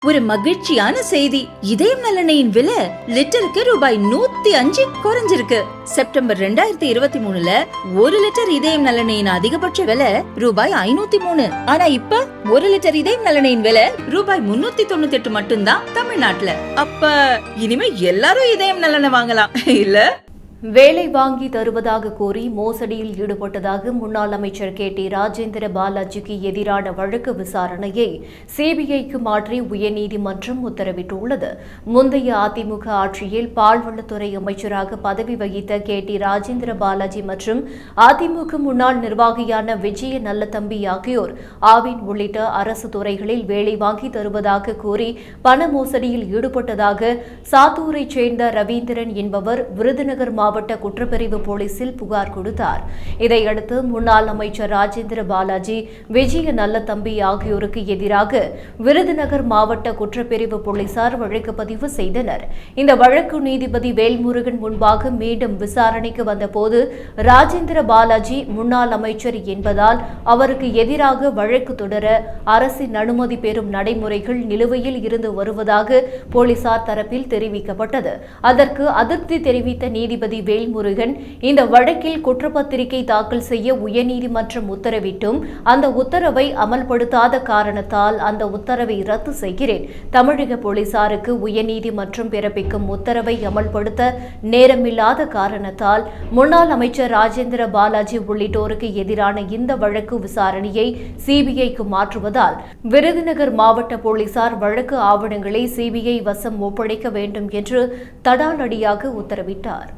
ஒரு மகிழ்ச்சியான செய்தி. இதயம் நல்லெண்ணெயின் விலை லிட்டருக்கு ரூபாய் 105 குறைஞ்சிருக்கு. செப்டம்பர் 2023ல 1 லிட்டர் இதயம் நல்லெண்ணெயின் அதிகபட்ச விலை ரூபாய் 503. ஆனா இப்ப 1 லிட்டர் இதயம் நல்லெண்ணெயின் விலை ரூபாய் 398 மட்டும்தான் தமிழ்நாட்டுல. அப்ப இனிமே எல்லாரும் இதயம் நல்லெண்ணெய் வாங்கலாம் இல்ல? வேலை வாங்கி தருவதாக கூறி மோசடியில் ஈடுபட்டதாக முன்னாள் அமைச்சர் KT ராஜேந்திர பாலாஜிக்கு எதிரான வழக்கு விசாரணையை சிபிஐக்கு மாற்றி உயர்நீதிமன்றம் உத்தரவிட்டுள்ளது. முந்தைய அதிமுக ஆட்சியில் பால்வளத்துறை அமைச்சராக பதவி வகித்த KT ராஜேந்திர பாலாஜி மற்றும் அதிமுக முன்னாள் நிர்வாகியான விஜய நல்லதம்பி ஆகியோர் ஆவின் உள்ளிட்ட அரசு துறைகளில் வேலை வாங்கி தருவதாக கூறி பண மோசடியில் ஈடுபட்டதாக சாத்தூரைச் சேர்ந்த ரவீந்திரன் என்பவர் விருதுநகர் மாவட்ட குற்றப்பிரிவு போலீசில் புகார் கொடுத்தார். இதையடுத்து முன்னாள் அமைச்சர் ராஜேந்திர பாலாஜி, விஜய நல்லதம்பி ஆகியோருக்கு எதிராக விருதுநகர் மாவட்ட குற்றப்பிரிவு போலீசார் வழக்கு பதிவு செய்தனர். இந்த வழக்கு நீதிபதி வேல்முருகன் முன்பாக மீண்டும் விசாரணைக்கு வந்தபோது ராஜேந்திர பாலாஜி முன்னாள் அமைச்சர் என்பதால் அவருக்கு எதிராக வழக்கு தொடர அரசின் அனுமதி பெறும் நடைமுறைகள் நிலுவையில் இருந்து வருவதாக போலீசார் தரப்பில் தெரிவிக்கப்பட்டது. அதற்கு அதிருப்தி தெரிவித்த நீதிபதி வேல்முருகன் இந்த வழக்கில் குற்றப்பத்திரிகை தாக்கல் செய்ய உயர்நீதிமன்றம் உத்தரவிட்டும் அந்த உத்தரவை அமல்படுத்தாத காரணத்தால் அந்த உத்தரவை ரத்து செய்கிறேன். தமிழக போலீசாருக்கு உயர்நீதிமன்றம் பிறப்பிக்கும் உத்தரவை அமல்படுத்த நேரமில்லாத காரணத்தால் முன்னாள் அமைச்சர் ராஜேந்திர பாலாஜி உள்ளிட்டோருக்கு எதிரான இந்த வழக்கு விசாரணையை சிபிஐக்கு மாற்றுவதால் விருதுநகர் மாவட்ட போலீசார் வழக்கு ஆவணங்களை சிபிஐ வசம் ஒப்படைக்க வேண்டும் என்று தடாலடியாக உத்தரவிட்டார்.